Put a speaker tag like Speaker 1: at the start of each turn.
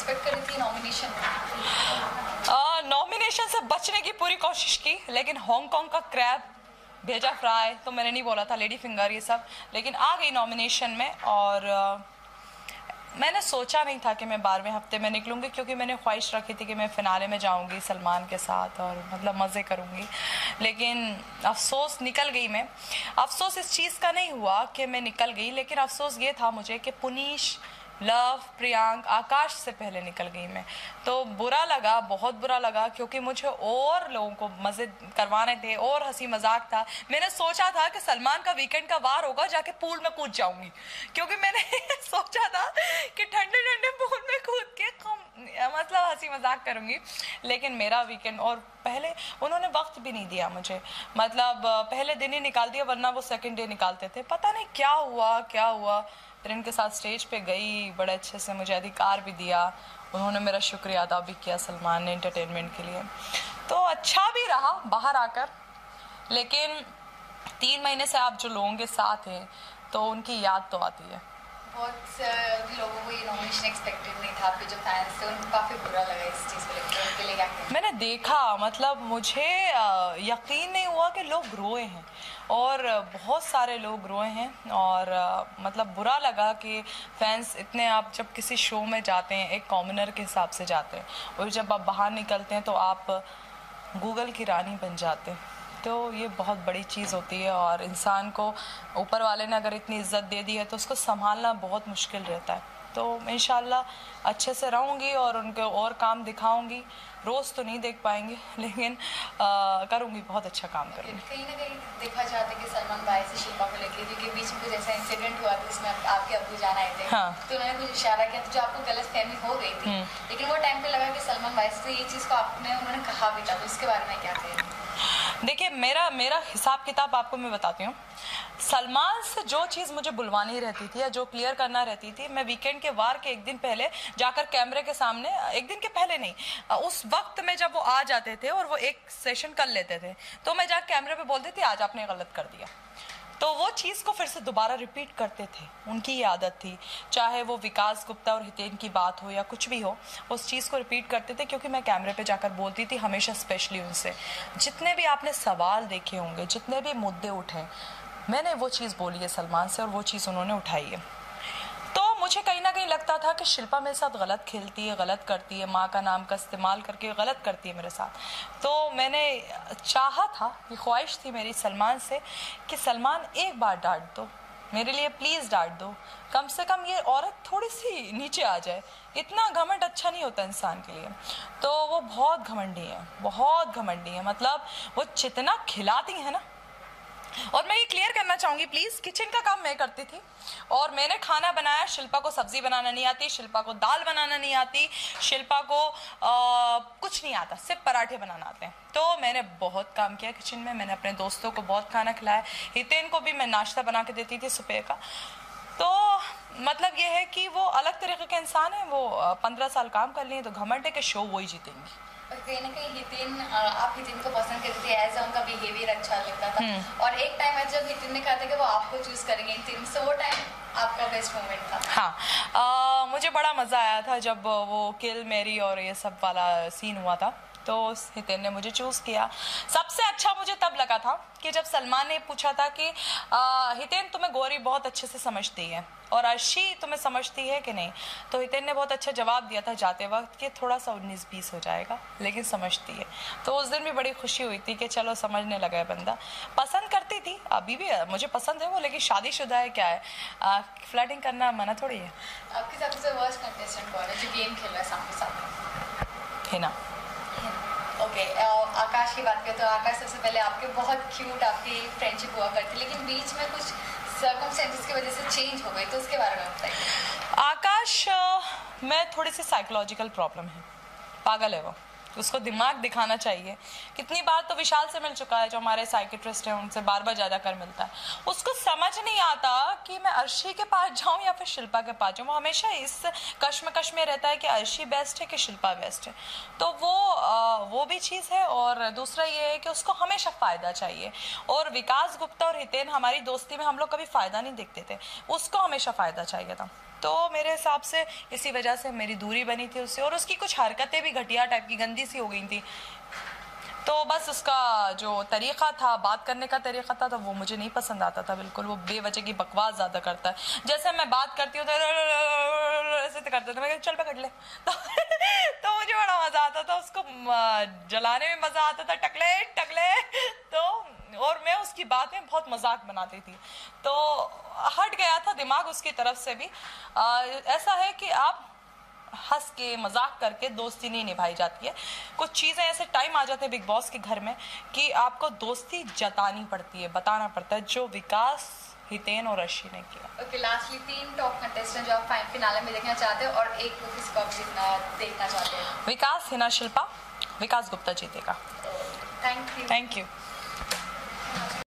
Speaker 1: Expect कर रही थी नॉमिनेशन?
Speaker 2: नॉमिनेशन से बचने की पूरी कोशिश की, लेकिन हांगकांग का क्रैब भेजा फ्राई तो मैंने नहीं बोला था, लेडी फिंगर ये सब, लेकिन आ गई नॉमिनेशन में। और मैंने सोचा नहीं था कि मैं 12वें हफ्ते में निकलूंगी, क्योंकि मैंने ख्वाहिश रखी थी कि मैं फिनाले में जाऊंगी सलमान के साथ और मतलब मज़े करूंगी, लेकिन अफसोस निकल गई मैं। अफसोस इस चीज़ का नहीं हुआ कि मैं निकल गई, लेकिन अफसोस ये था मुझे कि पुनीश, लव, प्रियांक, आकाश से पहले निकल गई मैं। तो बुरा लगा, बहुत बुरा लगा, क्योंकि मुझे और लोगों को मज़े करवाने थे और हंसी मजाक था। मैंने सोचा था कि सलमान का वीकेंड का वार होगा, जाके पूल में कूद जाऊंगी, क्योंकि मैंने सोचा था कि ठंडे ठंडे पूल में कूद के मतलब हंसी मजाक करूंगी। लेकिन मेरा वीकेंड, और पहले उन्होंने वक्त भी नहीं दिया मुझे, मतलब पहले दिन ही निकाल दिया, वरना वो सेकंड डे निकालते थे। पता नहीं क्या हुआ। फिर इनके साथ स्टेज पे गई, बड़े अच्छे से मुझे अधिकार भी दिया, उन्होंने मेरा शुक्रिया अदा भी किया सलमान ने एंटरटेनमेंट के लिए। तो अच्छा भी रहा बाहर आकर, लेकिन 3 महीने से आप जो लोगों के साथ हैं तो उनकी याद तो आती है।
Speaker 1: बहुत लोगों को ये नॉमिनेशन एक्सपेक्टेड नहीं था, आपके जो फैंस थे उनको काफ़ी बुरा लगा इस चीज़ को लेकर, उनके लिए क्या कहेंगे?
Speaker 2: मैंने देखा, मतलब मुझे यकीन नहीं हुआ कि लोग रोए हैं, और बहुत सारे लोग रोए हैं, और मतलब बुरा लगा कि फैंस इतने, आप जब किसी शो में जाते हैं एक कॉमनर के हिसाब से जाते हैं, और जब आप बाहर निकलते हैं तो आप गूगल की रानी बन जाते हैं। तो ये बहुत बड़ी चीज़ होती है, और इंसान को ऊपर वाले ने अगर इतनी इज्जत दे दी है तो उसको संभालना बहुत मुश्किल रहता है। तो इंशाल्लाह अच्छे से रहूँगी और उनको और काम दिखाऊंगी। रोज़ तो नहीं देख पाएंगे, लेकिन करूँगी, बहुत अच्छा काम करूँगी।
Speaker 1: कहीं ना कहीं देखा जाता है कि सलमान भाई से शिल्पा को लेकर, क्योंकि बीच में कुछ ऐसा इंसिडेंट हुआ था जिसमें आपके अब्बू जान आए थे,
Speaker 2: हाँ।
Speaker 1: तो उन्होंने कुछ इशारा किया, तो जो आपको गलत फहमी हो गई थी, लेकिन वो टाइम पे लगा कि सलमान भाई से ये चीज़ को उन्होंने कहा भी था, तो उसके बारे में क्या कहें?
Speaker 2: देखिए, मेरा हिसाब किताब आपको मैं बताती हूँ। सलमान से जो चीज़ मुझे बुलवानी रहती थी या जो क्लियर करना रहती थी, मैं वीकेंड के वार के एक दिन पहले जाकर कैमरे के सामने, एक दिन के पहले नहीं, उस वक्त में जब वो आ जाते थे और वो एक सेशन कर लेते थे, तो मैं जाकर कैमरे पे बोलती थी आज आपने गलत कर दिया। तो वो चीज़ को फिर से दोबारा रिपीट करते थे, उनकी ये आदत थी, चाहे वो विकास गुप्ता और हितेन की बात हो या कुछ भी हो, उस चीज़ को रिपीट करते थे, क्योंकि मैं कैमरे पे जाकर बोलती थी हमेशा, स्पेशली उनसे। जितने भी आपने सवाल देखे होंगे, जितने भी मुद्दे उठे, मैंने वो चीज़ बोली है सलमान से, और वो चीज़ उन्होंने उठाई है। तो मुझे कहीं ना कहीं लगता था कि शिल्पा मेरे साथ गलत खेलती है, गलत करती है, माँ का नाम का इस्तेमाल करके गलत करती है मेरे साथ। तो मैंने चाहा था, ये ख्वाहिश थी मेरी सलमान से कि सलमान एक बार डांट दो मेरे लिए, प्लीज़ डांट दो, कम से कम ये औरत थोड़ी सी नीचे आ जाए। इतना घमंड अच्छा नहीं होता इंसान के लिए। तो वो बहुत घमंडी है, मतलब वो जितना खिलाती है ना। और मैं ये क्लियर करना चाहूंगी प्लीज, किचन का काम मैं करती थी और मैंने खाना बनाया। शिल्पा को सब्जी बनाना नहीं आती, शिल्पा को दाल बनाना नहीं आती, शिल्पा को कुछ नहीं आता, सिर्फ पराठे बनाना आते हैं। तो मैंने बहुत काम किया किचन में, मैंने अपने दोस्तों को बहुत खाना खिलाया, हितेन को भी मैं नाश्ता बना के देती थी सुबह का। तो मतलब ये है कि वो अलग तरीके के इंसान है, वो 15 साल काम कर लिए, तो घमंड है कि शो वही जीतेंगी।
Speaker 1: कहीं ना कहीं आप हितेन को पसंद करते थे, एज उनका बिहेवियर अच्छा लगता था, और एक टाइम जब हितेन ने कहा था कि वो आपको चूज करेंगे हितेन, तो वो टाइम आपका बेस्ट मोमेंट था?
Speaker 2: हाँ, मुझे बड़ा मजा आया था जब वो किल मेरी और ये सब वाला सीन हुआ था, तो हितेन ने मुझे चूज किया। सबसे अच्छा मुझे तब लगा था कि जब सलमान ने पूछा था कि हितेन तुम्हें गौरी बहुत अच्छे से समझती है और अर्शी तुम्हें समझती है कि नहीं, तो हितेन ने बहुत अच्छा जवाब दिया था जाते वक्त कि थोड़ा सा 19-20 हो जाएगा, लेकिन समझती है। तो उस दिन भी बड़ी खुशी हुई थी कि चलो समझने लगा है बंदा। पसंद करती थी, अभी भी मुझे पसंद है वो, लेकिन शादीशुदा है, क्या है, फ्लर्टिंग करना मना थोड़ी है।
Speaker 1: आपके सबसे वर्स्ट कंटेस्टेंट कौन है जो गेम खेल रहा है सामने सामने?
Speaker 2: हिना।
Speaker 1: ओके, आकाश की बात करें तो आकाश सबसे पहले आपके बहुत क्यूट आपकी फ्रेंडशिप हुआ करती, लेकिन बीच में कुछ सर्कमस्टेंसेस की वजह से चेंज हो गई, तो उसके बारे में बताइए।
Speaker 2: आकाश में थोड़ी सी साइकोलॉजिकल प्रॉब्लम है, पागल है वो, उसको दिमाग दिखाना चाहिए। कितनी बार तो विशाल से मिल चुका है, जो हमारे साइकेट्रिस्ट हैं, उनसे बार बार ज्यादा कर मिलता है। उसको समझ नहीं आता कि मैं अर्शी के पास जाऊं या फिर शिल्पा के पास जाऊं। वो हमेशा इस कश्मकश में रहता है कि अर्शी बेस्ट है कि शिल्पा बेस्ट है। तो वो भी चीज़ है, और दूसरा ये है कि उसको हमेशा फ़ायदा चाहिए। और विकास गुप्ता और हितेन, हमारी दोस्ती में हम लोग कभी फ़ायदा नहीं देखते थे, उसको हमेशा फ़ायदा चाहिए था। तो मेरे हिसाब से इसी वजह से मेरी दूरी बनी थी उससे, और उसकी कुछ हरकतें भी घटिया टाइप की, गंदी सी हो गई थी। तो बस उसका जो तरीक़ा था, बात करने का तरीक़ा था, तो वो मुझे नहीं पसंद आता था बिल्कुल। वो बेवजह की बकवास ज़्यादा करता है। जैसे मैं बात करती हूँ तो ऐसे करता था, मैं चल पकड़ ले तो मुझे बड़ा मज़ा आता था, उसको जलाने में मज़ा आता था, टकले टकले। तो और मैं उसकी बात में बहुत मजाक बनाती थी, तो हट गया था दिमाग उसकी तरफ से भी। ऐसा है कि आप हंस के मजाक करके दोस्ती नहीं निभाई जाती है। कुछ चीज़ें ऐसे टाइम आ जाते हैं बिग बॉस के घर में कि आपको दोस्ती जतानी पड़ती है, बताना पड़ता है, जो विकास, हितेन और अर्शी ने किया।
Speaker 1: ओके, लास्टली 3 टॉप कंटेस्टेंट जो आप फिनाले में देखना चाहते हो और एक को किसको आप देखना चाहते हैं?
Speaker 2: विकास, हिना, शिल्पा। विकास गुप्ता जीतेगा।
Speaker 1: Thank you.
Speaker 2: Thank you.